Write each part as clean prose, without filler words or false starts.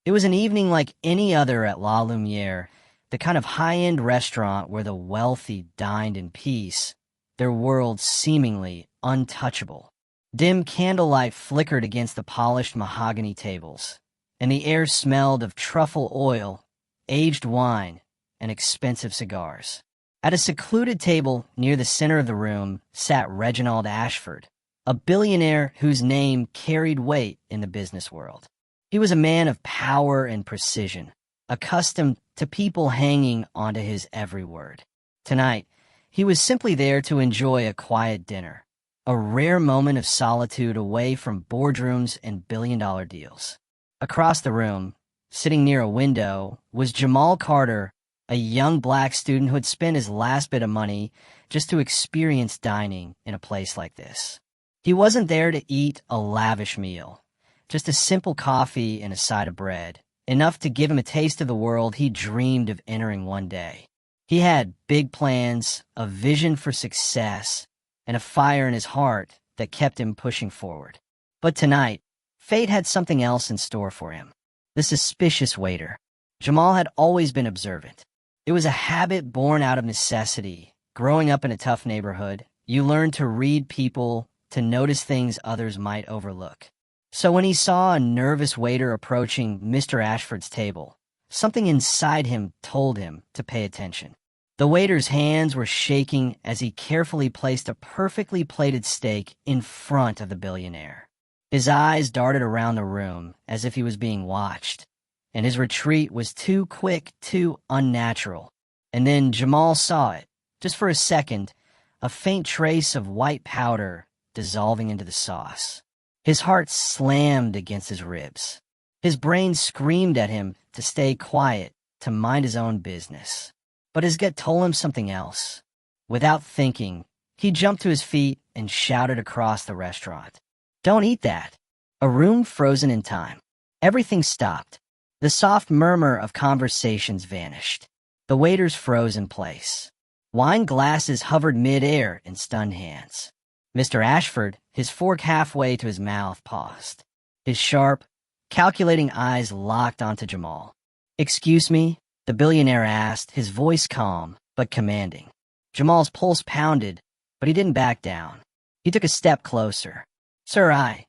It was an evening like any other at La Lumiere, the kind of high-end restaurant where the wealthy dined in peace, their world seemingly untouchable. Dim candlelight flickered against the polished mahogany tables, and the air smelled of truffle oil, aged wine, and expensive cigars. At a secluded table near the center of the room sat Reginald Ashford, a billionaire whose name carried weight in the business world. He was a man of power and precision, accustomed to people hanging onto his every word. Tonight, he was simply there to enjoy a quiet dinner, a rare moment of solitude away from boardrooms and billion-dollar deals. Across the room, sitting near a window, was Jamal Carter, a young black student who had spent his last bit of money just to experience dining in a place like this. He wasn't there to eat a lavish meal, just a simple coffee and a side of bread, enough to give him a taste of the world he dreamed of entering one day. He had big plans, a vision for success, and a fire in his heart that kept him pushing forward. But tonight, fate had something else in store for him. The suspicious waiter. Jamal had always been observant. It was a habit born out of necessity. Growing up in a tough neighborhood, you learn to read people, to notice things others might overlook. So when he saw a nervous waiter approaching Mr. Ashford's table, something inside him told him to pay attention. The waiter's hands were shaking as he carefully placed a perfectly plated steak in front of the billionaire. His eyes darted around the room as if he was being watched, and his retreat was too quick, too unnatural. And then Jamal saw it, just for a second, a faint trace of white powder dissolving into the sauce. His heart slammed against his ribs. His brain screamed at him to stay quiet, to mind his own business. But his gut told him something else. Without thinking, he jumped to his feet and shouted across the restaurant, "Don't eat that!" A room frozen in time. Everything stopped. The soft murmur of conversations vanished. The waiters froze in place. Wine glasses hovered mid-air in stunned hands. Mr. Ashford, his fork halfway to his mouth, paused. His sharp, calculating eyes locked onto Jamal. "Excuse me?" the billionaire asked, his voice calm but commanding. Jamal's pulse pounded, but he didn't back down. He took a step closer. "Sir, I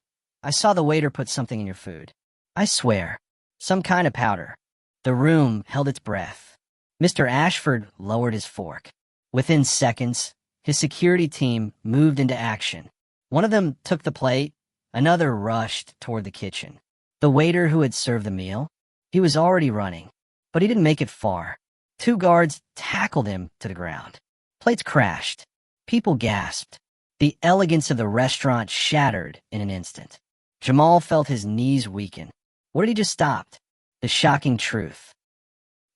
saw the waiter put something in your food. I swear. Some kind of powder." The room held its breath. Mr. Ashford lowered his fork. Within seconds, his security team moved into action. One of them took the plate, another rushed toward the kitchen. The waiter who had served the meal, he was already running, but he didn't make it far. 2 guards tackled him to the ground. Plates crashed. People gasped. The elegance of the restaurant shattered in an instant. Jamal felt his knees weaken. What had he just stopped? The shocking truth.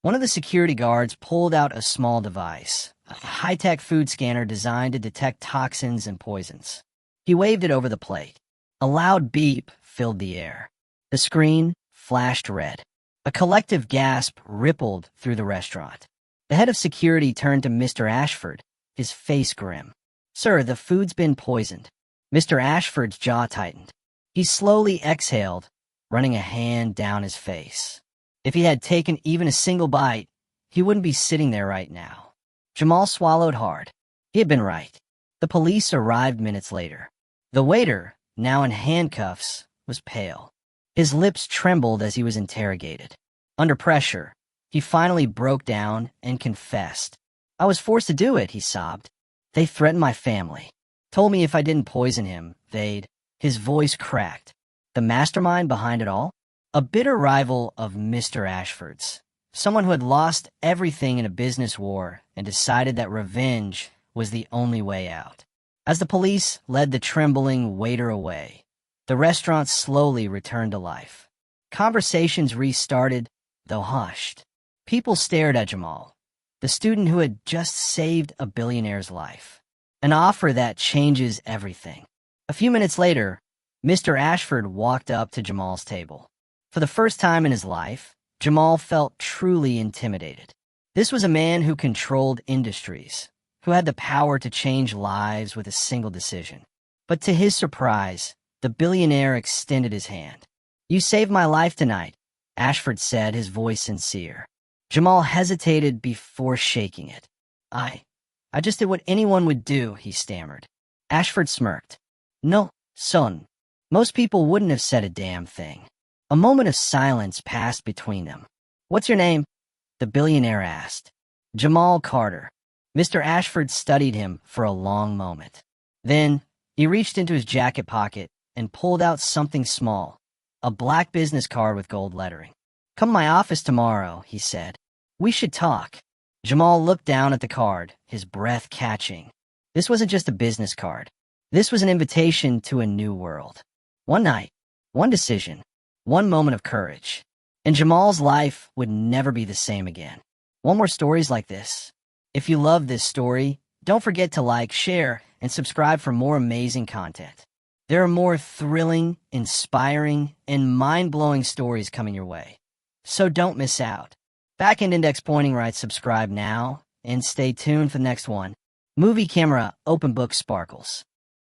One of the security guards pulled out a small device, a high-tech food scanner designed to detect toxins and poisons. He waved it over the plate. A loud beep filled the air. The screen flashed red. A collective gasp rippled through the restaurant. The head of security turned to Mr. Ashford, his face grim. "Sir, the food's been poisoned." Mr. Ashford's jaw tightened. He slowly exhaled, running a hand down his face. If he had taken even a single bite, he wouldn't be sitting there right now. Jamal swallowed hard. He had been right. The police arrived minutes later. The waiter, now in handcuffs, was pale. His lips trembled as he was interrogated. Under pressure, he finally broke down and confessed. "I was forced to do it," he sobbed. "They threatened my family. Told me if I didn't poison him, they'd—" His voice cracked. The mastermind behind it all? A bitter rival of Mr. Ashford's. Someone who had lost everything in a business war and decided that revenge was the only way out. As the police led the trembling waiter away, the restaurant slowly returned to life. Conversations restarted, though hushed. People stared at Jamal, the student who had just saved a billionaire's life. An offer that changes everything. A few minutes later, Mr. Ashford walked up to Jamal's table. For the first time in his life, Jamal felt truly intimidated. This was a man who controlled industries, who had the power to change lives with a single decision. But to his surprise, the billionaire extended his hand. "You saved my life tonight. Ashford said, his voice sincere. Jamal hesitated before shaking it. I just did what anyone would do, he stammered. Ashford smirked. No, son. Most people wouldn't have said a damn thing. A moment of silence passed between them. What's your name? The billionaire asked. Jamal Carter. Mr. Ashford studied him for a long moment. Then he reached into his jacket pocket and pulled out something small, a black business card with gold lettering. Come to my office tomorrow, he said. We should talk. Jamal looked down at the card, his breath catching. This wasn't just a business card. This was an invitation to a new world. One night, one decision, one moment of courage, and Jamal's life would never be the same again. Want more stories like this? If you love this story, don't forget to like, share, and subscribe for more amazing content. There are more thrilling, inspiring, and mind-blowing stories coming your way. So don't miss out. Backend Index Pointing writes subscribe now, and stay tuned for the next one. Movie Camera Open Book Sparkles.